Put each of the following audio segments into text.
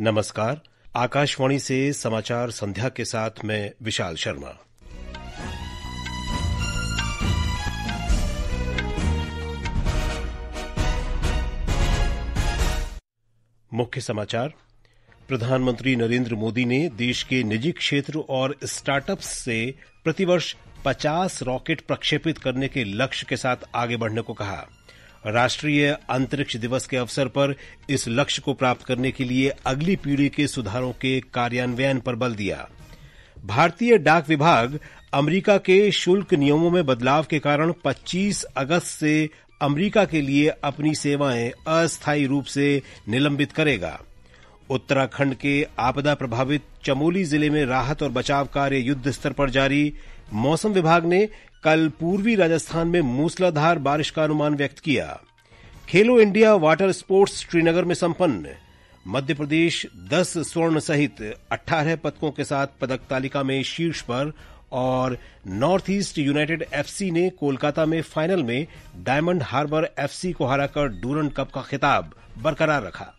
नमस्कार। आकाशवाणी से समाचार संध्या के साथ मैं विशाल शर्मा। मुख्य समाचार। प्रधानमंत्री नरेंद्र मोदी ने देश के निजी क्षेत्र और स्टार्टअप्स से प्रतिवर्ष 50 रॉकेट प्रक्षेपित करने के लक्ष्य के साथ आगे बढ़ने को कहा। राष्ट्रीय अंतरिक्ष दिवस के अवसर पर इस लक्ष्य को प्राप्त करने के लिए अगली पीढ़ी के सुधारों के कार्यान्वयन पर बल दिया। भारतीय डाक विभाग अमेरिका के शुल्क नियमों में बदलाव के कारण 25 अगस्त से अमेरिका के लिए अपनी सेवाएं अस्थायी रूप से निलंबित करेगा। उत्तराखंड के आपदा प्रभावित चमोली जिले में राहत और बचाव कार्य युद्ध स्तर पर जारी। मौसम विभाग ने कल पूर्वी राजस्थान में मूसलाधार बारिश का अनुमान व्यक्त किया। खेलो इंडिया वाटर स्पोर्ट्स श्रीनगर में संपन्न। मध्य प्रदेश 10 स्वर्ण सहित 18 पदकों के साथ पदक तालिका में शीर्ष पर और नॉर्थ ईस्ट यूनाइटेड एफसी ने कोलकाता में फाइनल में डायमंड हार्बर एफसी को हराकर डूरंड कप का खिताब बरकरार रखा।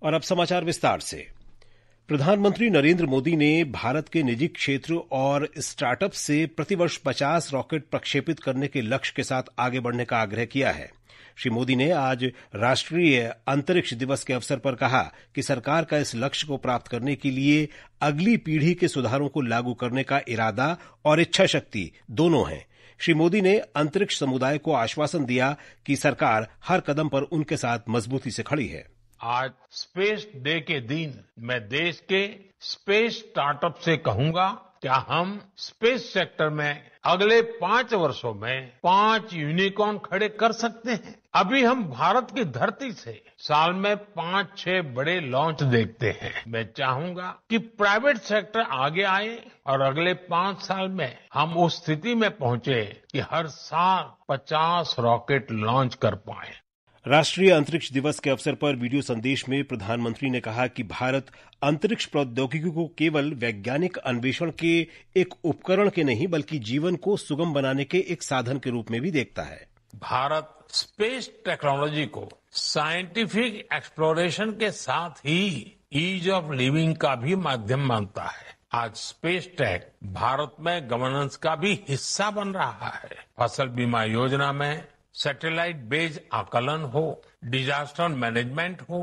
और अब समाचार विस्तार से। प्रधानमंत्री नरेंद्र मोदी ने भारत के निजी क्षेत्र और स्टार्टअप से प्रतिवर्ष 50 रॉकेट प्रक्षेपित करने के लक्ष्य के साथ आगे बढ़ने का आग्रह किया है। श्री मोदी ने आज राष्ट्रीय अंतरिक्ष दिवस के अवसर पर कहा कि सरकार का इस लक्ष्य को प्राप्त करने के लिए अगली पीढ़ी के सुधारों को लागू करने का इरादा और इच्छा शक्ति दोनों है। श्री मोदी ने अंतरिक्ष समुदाय को आश्वासन दिया कि सरकार हर कदम पर उनके साथ मजबूती से खड़ी है। आज स्पेस डे के दिन मैं देश के स्पेस स्टार्टअप से कहूंगा, क्या हम स्पेस सेक्टर में अगले 5 वर्षों में 5 यूनिकॉर्न खड़े कर सकते हैं? अभी हम भारत की धरती से साल में 5-6 बड़े लॉन्च देखते हैं। मैं चाहूंगा कि प्राइवेट सेक्टर आगे आए और अगले 5 साल में हम उस स्थिति में पहुंचे कि हर साल 50 रॉकेट लॉन्च कर पाए। राष्ट्रीय अंतरिक्ष दिवस के अवसर पर वीडियो संदेश में प्रधानमंत्री ने कहा कि भारत अंतरिक्ष प्रौद्योगिकी को केवल वैज्ञानिक अन्वेषण के एक उपकरण के नहीं बल्कि जीवन को सुगम बनाने के एक साधन के रूप में भी देखता है। भारत स्पेस टेक्नोलॉजी को साइंटिफिक एक्सप्लोरेशन के साथ ही ईज ऑफ लिविंग का भी माध्यम मानता है। आज स्पेस टेक भारत में गवर्नेंस का भी हिस्सा बन रहा है। फसल बीमा योजना में सैटेलाइट बेस्ड आकलन हो, डिजास्टर मैनेजमेंट हो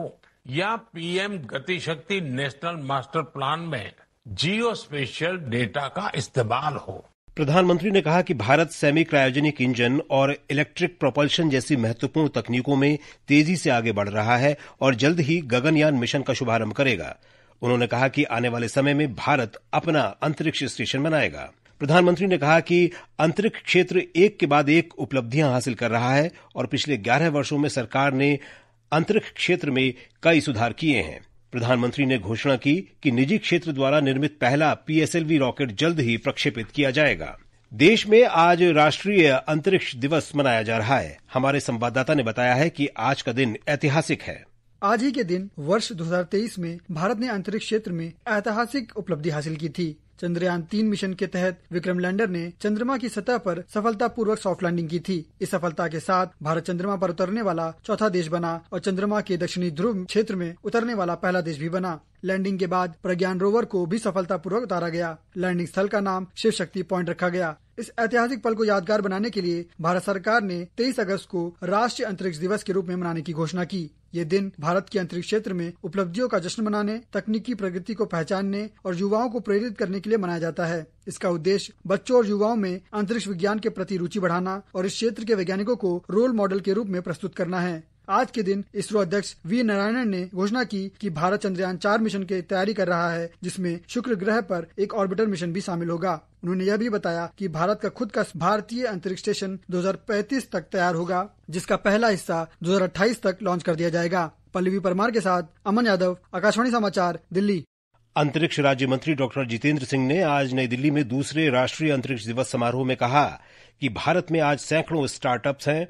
या पीएम गति शक्ति नेशनल मास्टर प्लान में जियो स्पेशियल डेटा का इस्तेमाल हो। प्रधानमंत्री ने कहा कि भारत सेमी क्रायोजेनिक इंजन और इलेक्ट्रिक प्रोपल्शन जैसी महत्वपूर्ण तकनीकों में तेजी से आगे बढ़ रहा है और जल्द ही गगनयान मिशन का शुभारंभ करेगा। उन्होंने कहा कि आने वाले समय में भारत अपना अंतरिक्ष स्टेशन बनाएगा। प्रधानमंत्री ने कहा कि अंतरिक्ष क्षेत्र एक के बाद एक उपलब्धियां हासिल कर रहा है और पिछले 11 वर्षों में सरकार ने अंतरिक्ष क्षेत्र में कई सुधार किए हैं। प्रधानमंत्री ने घोषणा की कि निजी क्षेत्र द्वारा निर्मित पहला पीएसएलवी रॉकेट जल्द ही प्रक्षेपित किया जाएगा। देश में आज राष्ट्रीय अंतरिक्ष दिवस मनाया जा रहा है। हमारे संवाददाता ने बताया है कि आज का दिन ऐतिहासिक है। आज ही के दिन वर्ष 2023 में भारत ने अंतरिक्ष क्षेत्र में ऐतिहासिक उपलब्धि हासिल की थी। चंद्रयान 3 मिशन के तहत विक्रम लैंडर ने चंद्रमा की सतह पर सफलतापूर्वक सॉफ्ट लैंडिंग की थी। इस सफलता के साथ भारत चंद्रमा पर उतरने वाला चौथा देश बना और चंद्रमा के दक्षिणी ध्रुव क्षेत्र में उतरने वाला पहला देश भी बना। लैंडिंग के बाद प्रज्ञान रोवर को भी सफलतापूर्वक उतारा गया। लैंडिंग स्थल का नाम शिव शक्ति पॉइंट रखा गया। इस ऐतिहासिक पल को यादगार बनाने के लिए भारत सरकार ने 23 अगस्त को राष्ट्रीय अंतरिक्ष दिवस के रूप में मनाने की घोषणा की। ये दिन भारत के अंतरिक्ष क्षेत्र में उपलब्धियों का जश्न मनाने, तकनीकी प्रगति को पहचानने और युवाओं को प्रेरित करने के लिए मनाया जाता है। इसका उद्देश्य बच्चों और युवाओं में अंतरिक्ष विज्ञान के प्रति रुचि बढ़ाना और इस क्षेत्र के वैज्ञानिकों को रोल मॉडल के रूप में प्रस्तुत करना है। आज के दिन इसरो अध्यक्ष वी नारायणन ने घोषणा की कि भारत चंद्रयान 4 मिशन की तैयारी कर रहा है, जिसमें शुक्र ग्रह पर एक ऑर्बिटर मिशन भी शामिल होगा। उन्होंने यह भी बताया कि भारत का खुद का भारतीय अंतरिक्ष स्टेशन 2035 तक तैयार होगा, जिसका पहला हिस्सा 2028 तक लॉन्च कर दिया जाएगा। पल्लवी परमार के साथ अमन यादव, आकाशवाणी समाचार, दिल्ली। अंतरिक्ष राज्य मंत्री डॉक्टर जितेंद्र सिंह ने आज नई दिल्ली में दूसरे राष्ट्रीय अंतरिक्ष दिवस समारोह में कहा कि भारत में आज सैकड़ों स्टार्टअप्स हैं।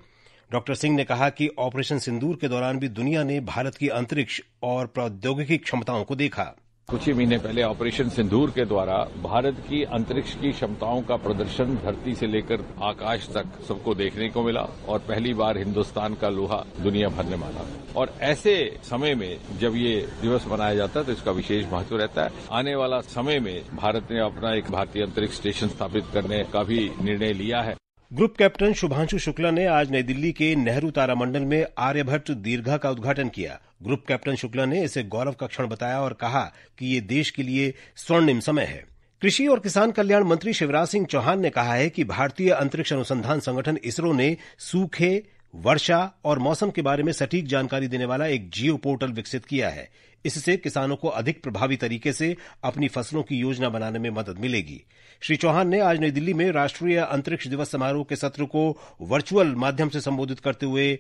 डॉक्टर सिंह ने कहा कि ऑपरेशन सिंदूर के दौरान भी दुनिया ने भारत की अंतरिक्ष और प्रौद्योगिकी क्षमताओं को देखा। कुछ ही महीने पहले ऑपरेशन सिंदूर के द्वारा भारत की अंतरिक्ष की क्षमताओं का प्रदर्शन धरती से लेकर आकाश तक सबको देखने को मिला और पहली बार हिंदुस्तान का लोहा दुनिया भर ने माना। और ऐसे समय में जब ये दिवस मनाया जाता है तो इसका विशेष महत्व रहता है। आने वाला समय में भारत ने अपना एक भारतीय अंतरिक्ष स्टेशन स्थापित करने का भी निर्णय लिया है। ग्रुप कैप्टन शुभांशु शुक्ला ने आज नई दिल्ली के नेहरू तारामंडल में आर्यभट्ट दीर्घा का उद्घाटन किया। ग्रुप कैप्टन शुक्ला ने इसे गौरव का क्षण बताया और कहा कि ये देश के लिए स्वर्णिम समय है। कृषि और किसान कल्याण मंत्री शिवराज सिंह चौहान ने कहा है कि भारतीय अंतरिक्ष अनुसंधान संगठन इसरो ने सूखे, वर्षा और मौसम के बारे में सटीक जानकारी देने वाला एक जियो पोर्टल विकसित किया है। इससे किसानों को अधिक प्रभावी तरीके से अपनी फसलों की योजना बनाने में मदद मिलेगी। श्री चौहान ने आज नई दिल्ली में राष्ट्रीय अंतरिक्ष दिवस समारोह के सत्र को वर्चुअल माध्यम से संबोधित करते हुए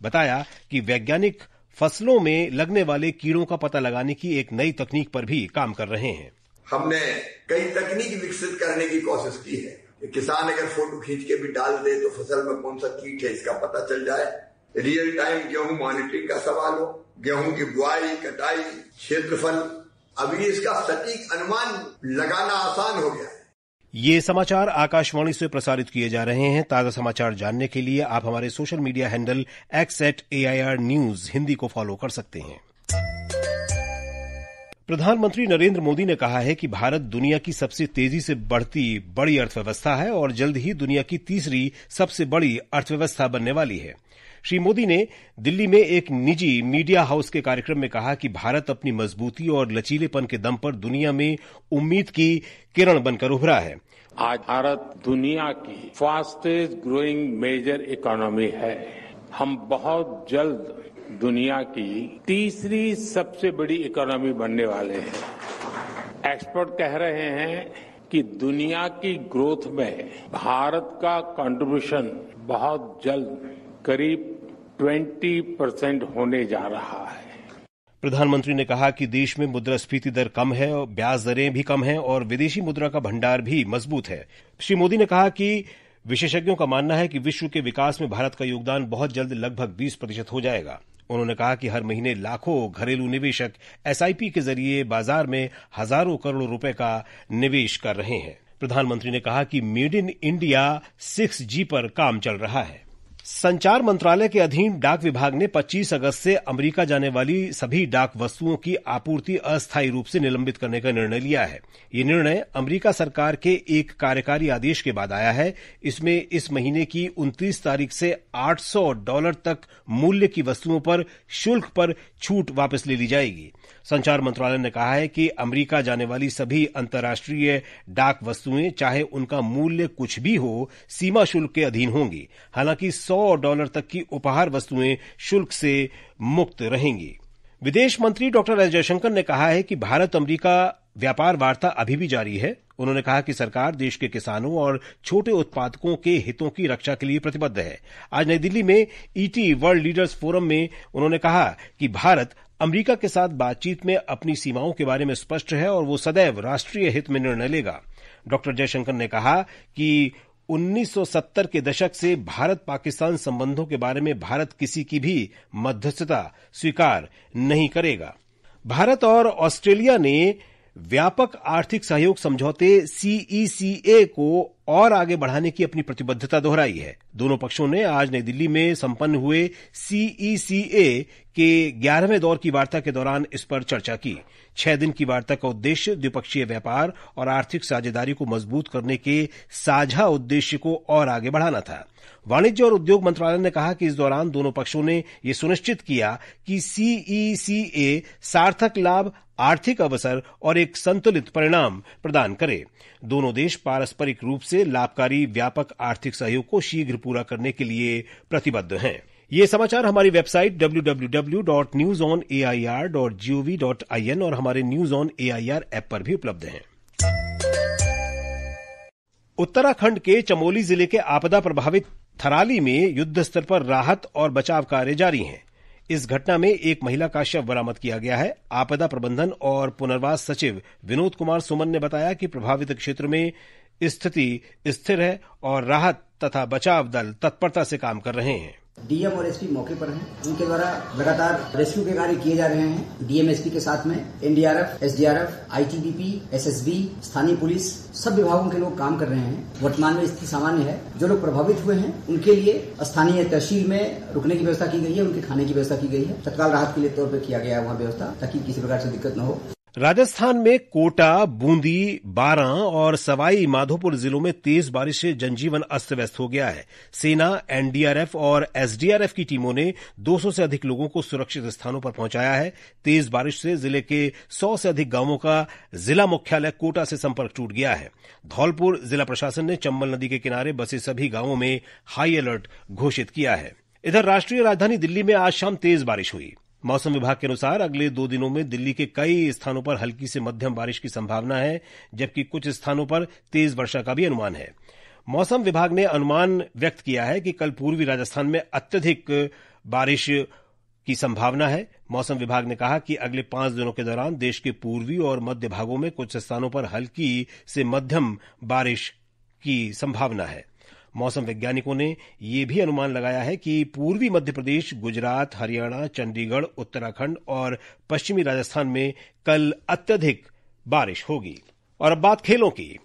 बताया कि वैज्ञानिक फसलों में लगने वाले कीड़ों का पता लगाने की एक नई तकनीक पर भी काम कर रहे हैं। हमने कई तकनीक विकसित करने की कोशिश की है। किसान अगर फोटो खींच के भी डाल दे तो फसल में कौन सा कीट है इसका पता चल जाए। रियल टाइम गेहूं मॉनिटरिंग का सवाल हो, गेहूं की बुआई, कटाई, क्षेत्रफल, अभी इसका सटीक अनुमान लगाना आसान हो गया है। ये समाचार आकाशवाणी से प्रसारित किए जा रहे हैं। ताजा समाचार जानने के लिए आप हमारे social media handle @AIR News Hindi को फॉलो कर सकते हैं। प्रधानमंत्री नरेंद्र मोदी ने कहा है कि भारत दुनिया की सबसे तेजी से बढ़ती बड़ी अर्थव्यवस्था है और जल्द ही दुनिया की तीसरी सबसे बड़ी अर्थव्यवस्था बनने वाली है। श्री मोदी ने दिल्ली में एक निजी मीडिया हाउस के कार्यक्रम में कहा कि भारत अपनी मजबूती और लचीलेपन के दम पर दुनिया में उम्मीद की किरण बनकर उभरा है। आज भारत दुनिया की फास्टेस्ट ग्रोइंग मेजर इकोनॉमी है। हम बहुत जल्द दुनिया की तीसरी सबसे बड़ी इकोनॉमी बनने वाले हैं। एक्सपर्ट कह रहे हैं कि दुनिया की ग्रोथ में भारत का कंट्रीब्यूशन बहुत जल्द करीब 20% होने जा रहा है। प्रधानमंत्री ने कहा कि देश में मुद्रास्फीति दर कम है, ब्याज दरें भी कम हैं और विदेशी मुद्रा का भंडार भी मजबूत है। श्री मोदी ने कहा कि विशेषज्ञों का मानना है कि विश्व के विकास में भारत का योगदान बहुत जल्द लगभग 20% हो जाएगा। उन्होंने कहा कि हर महीने लाखों घरेलू निवेशक SIP के जरिए बाजार में हजारों करोड़ रुपए का निवेश कर रहे हैं। प्रधानमंत्री ने कहा कि मेड इन इंडिया 6G पर काम चल रहा है। संचार मंत्रालय के अधीन डाक विभाग ने 25 अगस्त से अमेरिका जाने वाली सभी डाक वस्तुओं की आपूर्ति अस्थायी रूप से निलंबित करने का निर्णय लिया है। ये निर्णय अमेरिका सरकार के एक कार्यकारी आदेश के बाद आया है। इसमें इस महीने की 29 तारीख से $800 तक मूल्य की वस्तुओं पर शुल्क पर छूट वापस ले ली जाएगी। संचार मंत्रालय ने कहा है कि अमेरिका जाने वाली सभी अंतर्राष्ट्रीय डाक वस्तुएं, चाहे उनका मूल्य कुछ भी हो, सीमा शुल्क के अधीन होंगी। हालांकि $100 तक की उपहार वस्तुएं शुल्क से मुक्त रहेंगी। विदेश मंत्री डॉक्टर एस जयशंकर ने कहा है कि भारत अमेरिका व्यापार वार्ता अभी भी जारी है। उन्होंने कहा कि सरकार देश के किसानों और छोटे उत्पादकों के हितों की रक्षा के लिए प्रतिबद्ध है। आज नई दिल्ली में ET वर्ल्ड लीडर्स फोरम में उन्होंने कहा कि भारत अमेरिका के साथ बातचीत में अपनी सीमाओं के बारे में स्पष्ट है और वो सदैव राष्ट्रीय हित में निर्णय लेगा। डॉक्टर जयशंकर ने कहा कि 1970 के दशक से भारत पाकिस्तान संबंधों के बारे में भारत किसी की भी मध्यस्थता स्वीकार नहीं करेगा। भारत और ऑस्ट्रेलिया ने व्यापक आर्थिक सहयोग समझौते CECA को और आगे बढ़ाने की अपनी प्रतिबद्धता दोहराई है। दोनों पक्षों ने आज नई दिल्ली में संपन्न हुए CECA के 11वें दौर की वार्ता के दौरान इस पर चर्चा की। 6 दिन की वार्ता का उद्देश्य द्विपक्षीय व्यापार और आर्थिक साझेदारी को मजबूत करने के साझा उद्देश्य को और आगे बढ़ाना था। वाणिज्य और उद्योग मंत्रालय ने कहा कि इस दौरान दोनों पक्षों ने यह सुनिश्चित किया कि CECA सार्थक लाभ, आर्थिक अवसर और एक संतुलित परिणाम प्रदान करे। दोनों देश पारस्परिक रूप से लाभकारी व्यापक आर्थिक सहयोग को शीघ्र पूरा करने के लिए प्रतिबद्ध हैं। ये समाचार हमारी वेबसाइट www.newsonair.gov.in और हमारे न्यूज ऑन AIR ऐप पर भी उपलब्ध हैं। उत्तराखंड के चमोली जिले के आपदा प्रभावित थराली में युद्ध स्तर पर राहत और बचाव कार्य जारी हैं। इस घटना में एक महिला का शव बरामद किया गया है। आपदा प्रबंधन और पुनर्वास सचिव विनोद कुमार सुमन ने बताया कि प्रभावित क्षेत्र में स्थिति स्थिर है और राहत तथा बचाव दल तत्परता से काम कर रहे हैं। डीएम और एसपी मौके पर हैं। उनके द्वारा लगातार रेस्क्यू के कार्य किए जा रहे हैं। डीएम एसपी के साथ में एनडीआरएफ, एसडीआरएफ, आईटीबीपी, एसएसबी, स्थानीय पुलिस, सब विभागों के लोग काम कर रहे हैं। वर्तमान में स्थिति सामान्य है। जो लोग प्रभावित हुए हैं उनके लिए स्थानीय तहसील में रुकने की व्यवस्था की गई है, उनके खाने की व्यवस्था की गई है। तत्काल राहत के लिए तौर पर किया गया है वहाँ व्यवस्था, ताकि किसी प्रकार से दिक्कत न हो। राजस्थान में कोटा, बूंदी, बारां और सवाई माधोपुर जिलों में तेज बारिश से जनजीवन अस्त व्यस्त हो गया है। सेना, एनडीआरएफ और एसडीआरएफ की टीमों ने 200 से अधिक लोगों को सुरक्षित स्थानों पर पहुंचाया है। तेज बारिश से जिले के 100 से अधिक गांवों का जिला मुख्यालय कोटा से संपर्क टूट गया है। धौलपुर जिला प्रशासन ने चंबल नदी के किनारे बसे सभी गांवों में हाई अलर्ट घोषित किया है। इधर राष्ट्रीय राजधानी दिल्ली में आज शाम तेज बारिश हुई। मौसम विभाग के अनुसार अगले 2 दिनों में दिल्ली के कई स्थानों पर हल्की से मध्यम बारिश की संभावना है, जबकि कुछ स्थानों पर तेज वर्षा का भी अनुमान है। मौसम विभाग ने अनुमान व्यक्त किया है कि कल पूर्वी राजस्थान में अत्यधिक बारिश की संभावना है। मौसम विभाग ने कहा कि अगले 5 दिनों के दौरान देश के पूर्वी और मध्य भागों में कुछ स्थानों पर हल्की से मध्यम बारिश की संभावना है। मौसम वैज्ञानिकों ने यह भी अनुमान लगाया है कि पूर्वी मध्य प्रदेश, गुजरात, हरियाणा, चंडीगढ़, उत्तराखंड और पश्चिमी राजस्थान में कल अत्यधिक बारिश होगी। और अब बात खेलों की।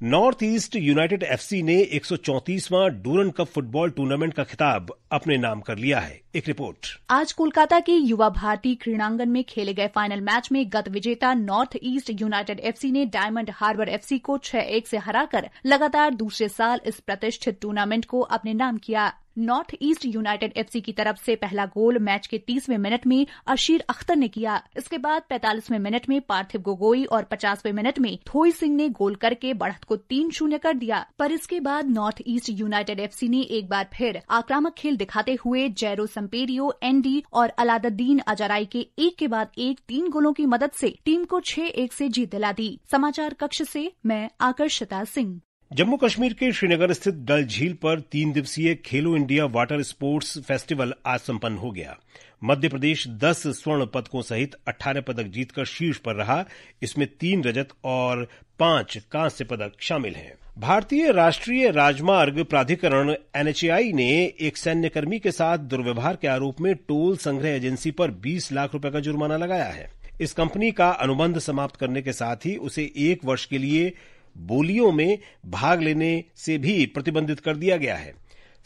नॉर्थ ईस्ट यूनाइटेड एफसी ने 134वां डूरन कप फुटबॉल टूर्नामेंट का खिताब अपने नाम कर लिया है। एक रिपोर्ट। आज कोलकाता के युवा भारती क्रीड़ांगन में खेले गए फाइनल मैच में गत विजेता नॉर्थ ईस्ट यूनाइटेड एफसी ने डायमंड हार्बर एफसी को 6-1 से हराकर लगातार दूसरे साल इस प्रतिष्ठित टूर्नामेंट को अपने नाम किया। नॉर्थ ईस्ट यूनाइटेड एफसी की तरफ से पहला गोल मैच के 30वें मिनट में अशीर अख्तर ने किया। इसके बाद 45वें मिनट में पार्थिव गोगोई और 50वें मिनट में थोई सिंह ने गोल करके बढ़त को 3-0 कर दिया। पर इसके बाद नॉर्थ ईस्ट यूनाइटेड एफसी ने एक बार फिर आक्रामक खेल दिखाते हुए जैरो संपेरियो, एनडी और अलादुद्दीन अजराई के एक के बाद एक 3 गोलों की मदद से टीम को 6-1 से जीत दिला दी। समाचार कक्ष से मैं आकर्षिता सिंह। जम्मू कश्मीर के श्रीनगर स्थित डल झील पर 3 दिवसीय खेलो इंडिया वाटर स्पोर्ट्स फेस्टिवल आज संपन्न हो गया। मध्य प्रदेश 10 स्वर्ण पदकों सहित 18 पदक जीतकर शीर्ष पर रहा। इसमें 3 रजत और 5 कांस्य पदक शामिल हैं। भारतीय राष्ट्रीय राजमार्ग प्राधिकरण एनएचएआई ने एक सैन्यकर्मी के साथ दुर्व्यवहार के आरोप में टोल संग्रह एजेंसी पर 20 लाख रुपए का जुर्माना लगाया है। इस कंपनी का अनुबंध समाप्त करने के साथ ही उसे 1 वर्ष के लिए बोलियों में भाग लेने से भी प्रतिबंधित कर दिया गया है।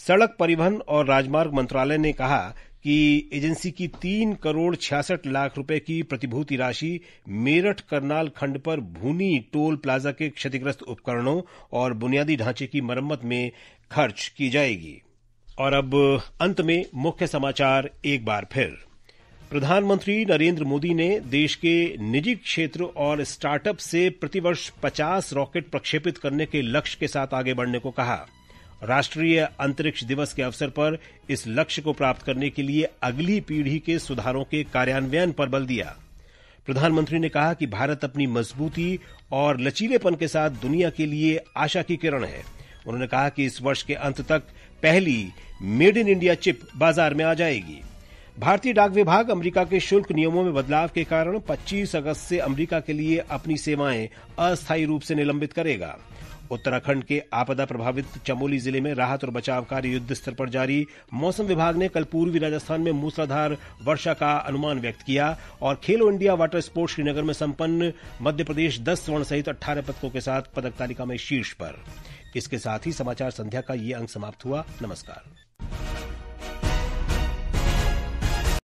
सड़क परिवहन और राजमार्ग मंत्रालय ने कहा कि एजेंसी की 3 करोड़ 66 लाख रुपए की प्रतिभूति राशि मेरठ करनाल खंड पर भूनी टोल प्लाजा के क्षतिग्रस्त उपकरणों और बुनियादी ढांचे की मरम्मत में खर्च की जाएगी। और अब अंत में मुख्य समाचार एक बार फिर। प्रधानमंत्री नरेंद्र मोदी ने देश के निजी क्षेत्र और स्टार्टअप से प्रतिवर्ष 50 रॉकेट प्रक्षेपित करने के लक्ष्य के साथ आगे बढ़ने को कहा। राष्ट्रीय अंतरिक्ष दिवस के अवसर पर इस लक्ष्य को प्राप्त करने के लिए अगली पीढ़ी के सुधारों के कार्यान्वयन पर बल दिया। प्रधानमंत्री ने कहा कि भारत अपनी मजबूती और लचीलेपन के साथ दुनिया के लिए आशा की किरण है। उन्होंने कहा कि इस वर्ष के अंत तक पहली मेड इन इंडिया चिप बाजार में आ जाएगी। भारतीय डाक विभाग अमेरिका के शुल्क नियमों में बदलाव के कारण 25 अगस्त से अमेरिका के लिए अपनी सेवाएं अस्थायी रूप से निलंबित करेगा। उत्तराखंड के आपदा प्रभावित चमोली जिले में राहत और बचाव कार्य युद्ध स्तर पर जारी। मौसम विभाग ने कल पूर्वी राजस्थान में मूसलाधार वर्षा का अनुमान व्यक्त किया। और खेलो इंडिया वाटर स्पोर्ट्स श्रीनगर में संपन्न, मध्य प्रदेश 10 स्वर्ण सहित 18 पदकों के साथ पदक तालिका में शीर्ष पर। इसके साथ ही समाचार संध्या का ये अंक समाप्त हुआ। नमस्कार।